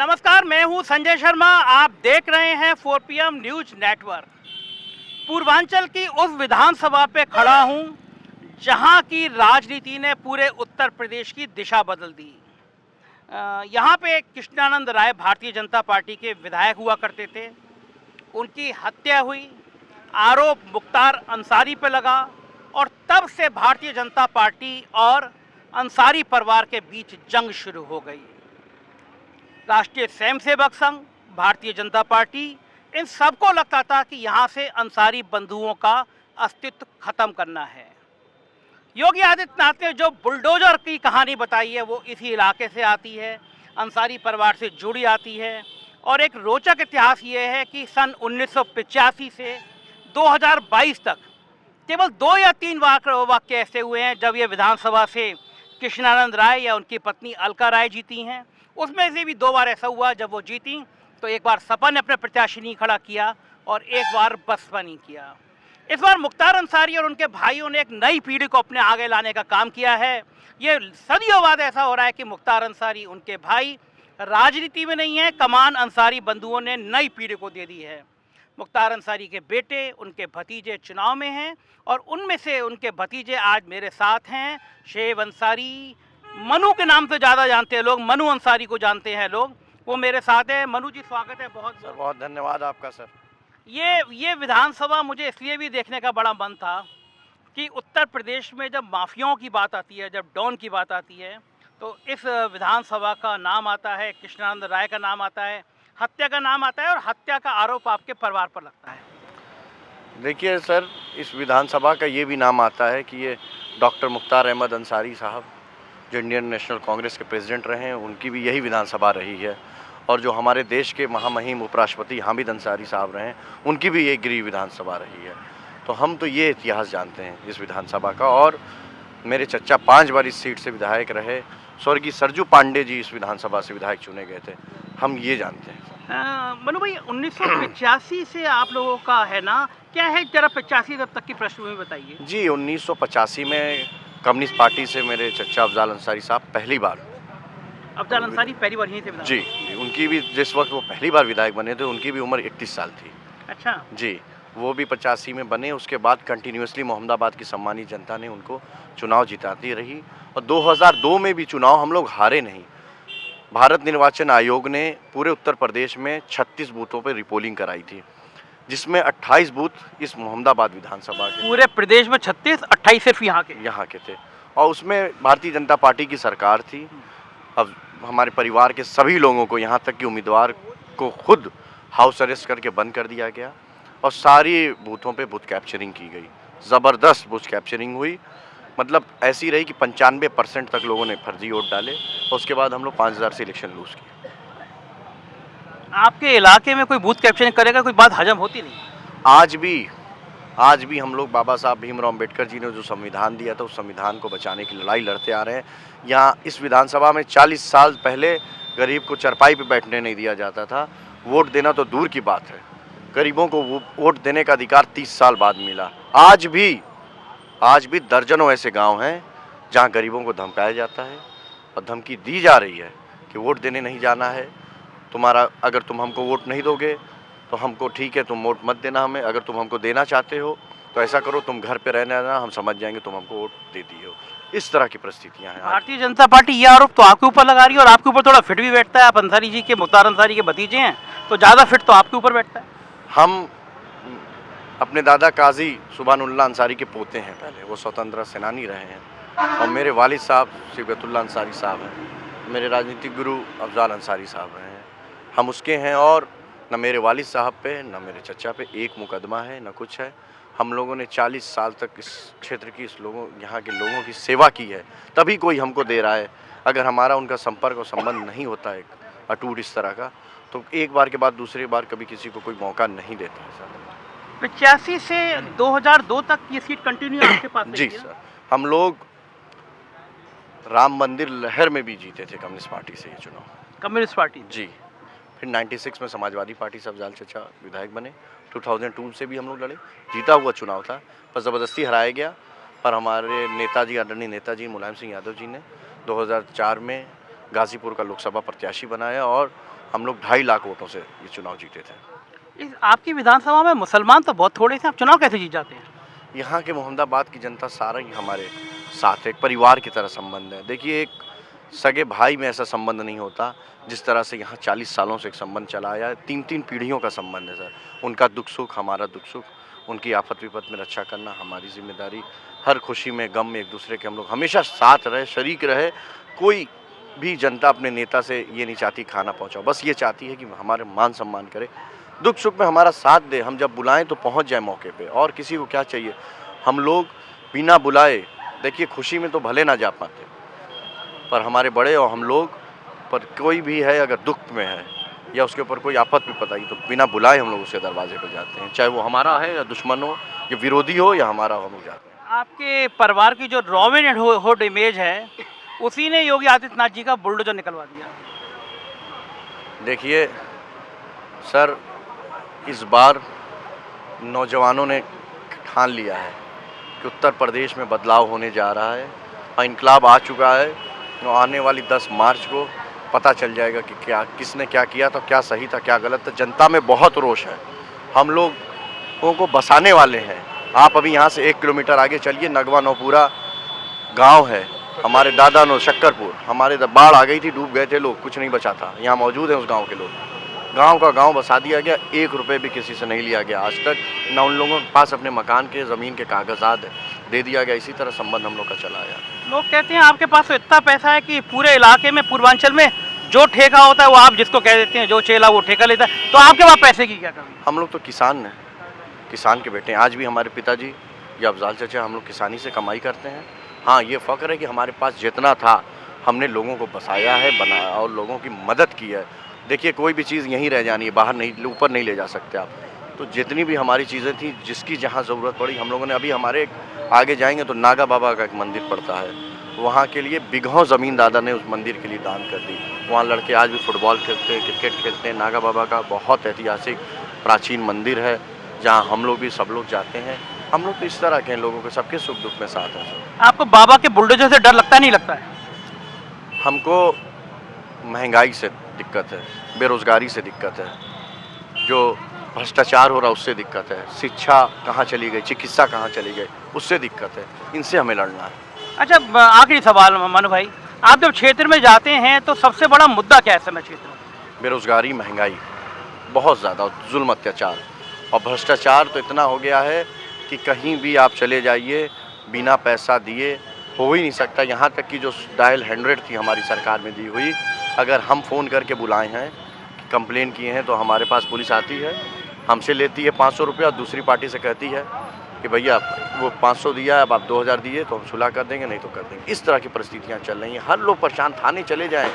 नमस्कार, मैं हूं संजय शर्मा। आप देख रहे हैं 4 PM न्यूज नेटवर्क। पूर्वांचल की उस विधानसभा पे खड़ा हूं जहां की राजनीति ने पूरे उत्तर प्रदेश की दिशा बदल दी। यहां पे कृष्णानंद राय भारतीय जनता पार्टी के विधायक हुआ करते थे। उनकी हत्या हुई, आरोप मुख्तार अंसारी पे लगा और तब से भारतीय जनता पार्टी और अंसारी परिवार के बीच जंग शुरू हो गई। राष्ट्रीय स्वयंसेवक संघ, भारतीय जनता पार्टी, इन सबको लगता था कि यहाँ से अंसारी बंधुओं का अस्तित्व खत्म करना है। योगी आदित्यनाथ ने जो बुलडोजर की कहानी बताई है वो इसी इलाके से आती है, अंसारी परिवार से जुड़ी आती है। और एक रोचक इतिहास ये है कि सन 1985 से 2022 तक केवल 2 या 3 वाक्य ऐसे हुए हैं जब ये विधानसभा से कृष्णानंद राय या उनकी पत्नी अलका राय जीती हैं। उसमें से भी 2 बार ऐसा हुआ जब वो जीती तो एक बार सपा ने अपने प्रत्याशी नहीं खड़ा किया और एक बार बसपा नहीं किया। इस बार मुख्तार अंसारी और उनके भाइयों ने एक नई पीढ़ी को अपने आगे लाने का काम किया है। ये सदियों बाद ऐसा हो रहा है कि मुख्तार अंसारी, उनके भाई राजनीति में नहीं है, कमान अंसारी बंधुओं ने नई पीढ़ी को दे दी है। मुख्तार अंसारी के बेटे, उनके भतीजे चुनाव में हैं और उनमें से उनके भतीजे आज मेरे साथ हैं। शेव अंसारी, मनु के नाम से ज़्यादा जानते हैं लोग, मनु अंसारी को जानते हैं लोग, वो मेरे साथ है। मनु जी, स्वागत है। बहुत सर, बहुत धन्यवाद आपका सर। ये विधानसभा मुझे इसलिए भी देखने का बड़ा मन था कि उत्तर प्रदेश में जब माफियाओं की बात आती है, जब डॉन की बात आती है, तो इस विधानसभा का नाम आता है, कृष्णानंद राय का नाम आता है, हत्या का नाम आता है और हत्या का आरोप आपके परिवार पर लगता है। देखिए सर, इस विधानसभा का ये भी नाम आता है कि ये डॉक्टर मुख्तार अहमद अंसारी साहब जो इंडियन नेशनल कांग्रेस के प्रेसिडेंट रहे हैं, उनकी भी यही विधानसभा रही है। और जो हमारे देश के महामहिम उपराष्ट्रपति हामिद अंसारी साहब रहे हैं, उनकी भी ये गृह विधानसभा रही है। तो हम तो ये इतिहास जानते हैं इस विधानसभा का। और मेरे चचा 5 बार इस सीट से विधायक रहे। स्वर्गीय सरजू पांडे जी इस विधानसभा से विधायक चुने गए थे, हम ये जानते हैं। मनु भाई, 1985 से आप लोगों का है ना, क्या है जरा 85 तब तक की पृष्ठभूमि बताइए। जी, 1985 में कम्युनिस्ट पार्टी से मेरे चचा अफजाल अंसारी साहब पहली बार। अफजाल अंसारी पहली बार यहीं से विधायक? जी, उनकी भी जिस वक्त वो पहली बार विधायक बने थे उनकी भी उम्र 31 साल थी। अच्छा जी, वो भी 85 में बने। उसके बाद कंटिन्यूसली मोहम्मदाबाद की सम्मानित जनता ने उनको चुनाव जिताती रही और 2002 में भी चुनाव हम लोग हारे नहीं। भारत निर्वाचन आयोग ने पूरे उत्तर प्रदेश में 36 बूथों पर रिपोलिंग कराई थी, जिसमें 28 बूथ इस मोहम्मदाबाद विधानसभा के। पूरे प्रदेश में 36, 28 सिर्फ यहाँ के थे। और उसमें भारतीय जनता पार्टी की सरकार थी। अब हमारे परिवार के सभी लोगों को, यहाँ तक कि उम्मीदवार को खुद हाउस अरेस्ट करके बंद कर दिया गया और सारी बूथों पे बूथ कैप्चरिंग की गई। ज़बरदस्त बूथ कैप्चरिंग हुई, मतलब ऐसी रही कि 95% तक लोगों ने फर्जी वोट डाले और उसके बाद हम लोग 5000 से इलेक्शन लूज किए। आपके इलाके में कोई बूथ कैप्चरिंग करेगा, कोई बात हजम होती नहीं? आज भी हम लोग, बाबा साहब भीमराव अम्बेडकर जी ने जो संविधान दिया था, उस संविधान को बचाने की लड़ाई लड़ते आ रहे हैं। यहाँ इस विधानसभा में 40 साल पहले गरीब को चरपाई पे बैठने नहीं दिया जाता था। वोट देना तो दूर की बात है, गरीबों को वोट देने का अधिकार 30 साल बाद मिला। आज भी दर्जनों ऐसे गांव हैं जहां गरीबों को धमकाया जाता है और धमकी दी जा रही है कि वोट देने नहीं जाना है। अगर तुम हमको वोट नहीं दोगे तो हमको ठीक है, तुम वोट मत देना हमें। अगर तुम हमको देना चाहते हो तो ऐसा करो, तुम घर पे रहने आना, हम समझ जाएंगे तुम हमको वोट देती हो। इस तरह की परिस्थितियां हैं। भारतीय जनता पार्टी ये आरोप तो आपके ऊपर लगा रही है और आपके ऊपर थोड़ा फिट भी बैठता है। आप अंसारी जी के, मुख्तार अंसारी के भतीजे हैं, तो ज़्यादा फिट तो आपके ऊपर बैठता है। हम अपने दादा काजी सुभानुल्लाह अंसारी के पोते हैं। पहले वो स्वतंत्रता सेनानी रहे हैं और मेरे वालिद साहब सिबगतुल्लाह अंसारी साहब हैं। मेरे राजनीतिक गुरु अफजाल अंसारी साहब रहे हैं। हम उसके हैं और न मेरे वालिद साहब पे न मेरे चचा पे एक मुकदमा है, न कुछ है। हम लोगों ने 40 साल तक इस क्षेत्र की, यहाँ के लोगों की सेवा की है, तभी कोई हमको दे रहा है। अगर हमारा उनका संपर्क और संबंध नहीं होता एक अटूट इस तरह का, तो एक बार के बाद दूसरी बार कभी किसी को कोई मौका नहीं देता है सर। 85 से 2002 तक ये सीट कंटिन्यू आपके पास जी सर, हम लोग राम मंदिर लहर में भी जीते थे कम्युनिस्ट पार्टी से ये चुनाव। कम्युनिस्ट पार्टी जी, फिर 96 में समाजवादी पार्टी से अफजाल चचा विधायक बने। 2002 से भी हम लोग लड़े, जीता हुआ चुनाव था, पर ज़बरदस्ती हराया गया। पर हमारे नेताजी, आदरणीय नेताजी मुलायम सिंह यादव जी ने 2004 में गाजीपुर का लोकसभा प्रत्याशी बनाया और हम लोग 2.5 लाख वोटों से ये चुनाव जीते थे। इस आपकी विधानसभा में मुसलमान तो बहुत थोड़े थे, आप चुनाव कैसे जीत जाते हैं? यहाँ के मोहम्मदाबाद की जनता सारा ही हमारे साथ एक परिवार की तरह संबंध है। देखिए, एक सगे भाई में ऐसा संबंध नहीं होता जिस तरह से यहाँ 40 सालों से एक संबंध चला आया है। 3-3 पीढ़ियों का संबंध है सर। उनका दुख सुख हमारा दुख सुख, उनकी आफत विपत में रक्षा करना हमारी जिम्मेदारी। हर खुशी में गम में एक दूसरे के हम लोग हमेशा साथ रहे, शरीक रहे। कोई भी जनता अपने नेता से ये नहीं चाहती खाना पहुँचाओ, बस ये चाहती है कि हमारे मान सम्मान करे, दुख सुख में हमारा साथ दे। हम जब बुलाएं तो पहुंच जाए मौके पे। और किसी को क्या चाहिए, हम लोग बिना बुलाए, देखिए खुशी में तो भले ना जा पाते, पर हमारे बड़े और हम लोग पर कोई भी है अगर दुख में है या उसके ऊपर कोई आफत विपत आई तो बिना बुलाए हम लोग उसके दरवाजे पर जाते हैं, चाहे वो हमारा है या दुश्मन हो या विरोधी हो या हमारा हो, हम लोग जाते हैं। आपके परिवार की जो रॉबिन हुड इमेज है, उसी ने योगी आदित्यनाथ जी का बुलडोजर निकलवा दिया। देखिए सर, इस बार नौजवानों ने ठान लिया है कि उत्तर प्रदेश में बदलाव होने जा रहा है और इनकलाब आ चुका है। तो आने वाली 10 मार्च को पता चल जाएगा कि क्या किसने क्या किया था, क्या सही था, क्या गलत था। जनता में बहुत रोष है, हम लोगों को बसाने वाले हैं। आप अभी यहाँ से 1 किलोमीटर आगे चलिए, नगवा नौपुरा गांव है, हमारे दादा नो शक्करपुर, हमारे बाढ़ आ गई थी, डूब गए थे लोग, कुछ नहीं बचा था। यहाँ मौजूद हैं उस गाँव के लोग, गांव का गांव बसा दिया गया। 1 रुपये भी किसी से नहीं लिया गया आज तक, ना उन लोगों के पास अपने मकान के ज़मीन के कागजात दे दिया गया। इसी तरह संबंध हम लोग का चला आया। लोग कहते हैं आपके पास तो इतना पैसा है कि पूरे इलाके में, पूर्वांचल में जो ठेका होता है वो आप जिसको कह देते हैं, जो चेला वो ठेका लेता है। तो आपके पास पैसे की क्या कमी? हम लोग तो किसान हैं, किसान के बेटे हैं। आज भी हमारे पिताजी या अफजाल चाचा, हम लोग किसानी से कमाई करते हैं। हाँ, ये फ़ख्र है कि हमारे पास जितना था हमने लोगों को बसाया है, बनाया और लोगों की मदद की है। देखिए, कोई भी चीज़ यहीं रह जानी है, बाहर नहीं, ऊपर नहीं ले जा सकते आप। तो जितनी भी हमारी चीज़ें थी, जिसकी जहाँ ज़रूरत पड़ी हम लोगों ने, अभी हमारे आगे जाएंगे तो नागा बाबा का एक मंदिर पड़ता है, वहाँ के लिए बिगहों ज़मीन दादा ने उस मंदिर के लिए दान कर दी। वहाँ लड़के आज भी फुटबॉल खेलते हैं, क्रिकेट खेलते हैं। नागा बाबा का बहुत ऐतिहासिक प्राचीन मंदिर है, जहाँ हम लोग भी सब लोग जाते हैं। हम लोग तो इस तरह के लोगों के सबके सुख दुख में साथ हैं। आपको बाबा के बुलडोजर से डर लगता नहीं लगता है? हमको महंगाई से दिक्कत है, बेरोज़गारी से दिक्कत है, जो भ्रष्टाचार हो रहा उससे दिक्कत है, शिक्षा कहाँ चली गई, चिकित्सा कहाँ चली गई, उससे दिक्कत है। इनसे हमें लड़ना है। अच्छा, आखिरी सवाल मनु भाई, आप जब क्षेत्र में जाते हैं तो सबसे बड़ा मुद्दा क्या है समय क्षेत्र में? बेरोज़गारी, महंगाई बहुत ज़्यादा, जुल्म अत्याचार और भ्रष्टाचार तो इतना हो गया है कि कहीं भी आप चले जाइए, बिना पैसा दिए हो ही नहीं सकता। यहाँ तक कि जो डायल 100 थी हमारी सरकार में दी हुई, अगर हम फ़ोन करके बुलाए हैं, कंप्लेन किए हैं, तो हमारे पास पुलिस आती है, हमसे लेती है 500 रुपये और दूसरी पार्टी से कहती है कि भैया वो 500 दिया, अब आप 2000 दिए तो हम सुलह कर देंगे, नहीं तो कर देंगे। इस तरह की परिस्थितियाँ चल रही हैं। हर लोग परेशान, थाने चले जाएँ,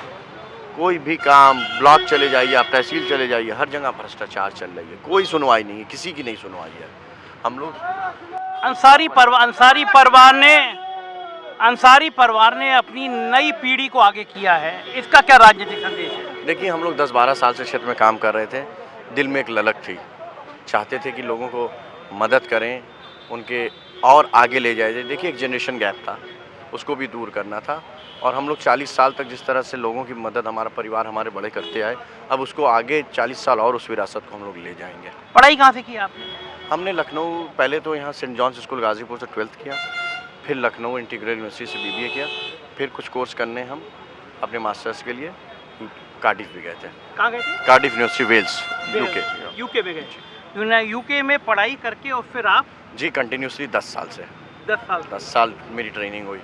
कोई भी काम, ब्लॉक चले जाइए, आप तहसील चले जाइए, हर जगह भ्रष्टाचार चल रही है। कोई सुनवाई नहीं है, किसी की नहीं सुनवाई है। हम लोग अंसारी परिवार ने अपनी नई पीढ़ी को आगे किया है, इसका क्या राजनीतिक संदेश है? देखिए, हम लोग 10-12 साल से क्षेत्र में काम कर रहे थे। दिल में एक ललक थी, चाहते थे कि लोगों को मदद करें, उनके और आगे ले जाए। देखिए, एक जनरेशन गैप था, उसको भी दूर करना था। और हम लोग 40 साल तक जिस तरह से लोगों की मदद हमारा परिवार, हमारे बड़े करते आए, अब उसको आगे 40 साल और उस विरासत को हम लोग ले जाएंगे। पढ़ाई कहाँ से की आपने? हमने लखनऊ, पहले तो यहाँ सेंट जॉन्स स्कूल गाजीपुर से 12th किया, फिर लखनऊ इंटीग्रल यूनिवर्सिटी से BBA किया, फिर कुछ कोर्स करने हम अपने मास्टर्स के लिए कार्डिफ भी गए थे। कहाँ गए थे? कार्डिफ यूनिवर्सिटी, वेल्स, यूके में गए। यूके में पढ़ाई करके और फिर आप? जी, कंटिन्यूसली 10 साल से। 10 साल मेरी ट्रेनिंग हुई।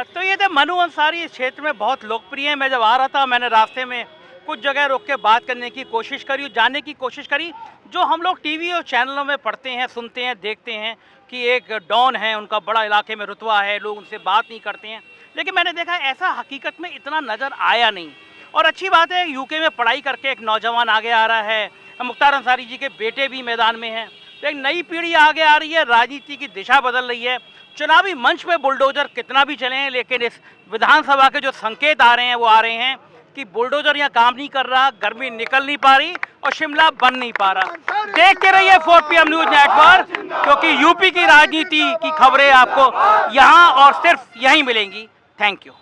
तो ये थे मनु अंसारी, इस क्षेत्र में बहुत लोकप्रिय है। मैं जब आ रहा था, मैंने रास्ते में कुछ जगह रोक के बात करने की कोशिश करी, जानने की कोशिश करी, जो हम लोग टीवी और चैनलों में पढ़ते हैं, सुनते हैं, देखते हैं कि एक डॉन है, उनका बड़ा इलाके में रुतबा है, लोग उनसे बात नहीं करते हैं। लेकिन मैंने देखा ऐसा हकीकत में इतना नज़र आया नहीं। और अच्छी बात है, यूके में पढ़ाई करके एक नौजवान आगे आ रहा है। मुख्तार अंसारी जी के बेटे भी मैदान में हैं। तो एक नई पीढ़ी आगे आ रही है, राजनीति की दिशा बदल रही है। चुनावी मंच पे बुलडोजर कितना भी चले, लेकिन इस विधानसभा के जो संकेत आ रहे हैं वो आ रहे हैं कि बुलडोजर यहाँ काम नहीं कर रहा, गर्मी निकल नहीं पा रही और शिमला बन नहीं पा रहा। देखते रहिए 4 PM न्यूज़ नेटवर्क, क्योंकि यूपी की राजनीति की खबरें आपको यहाँ और सिर्फ यहीं मिलेंगी। Thank you.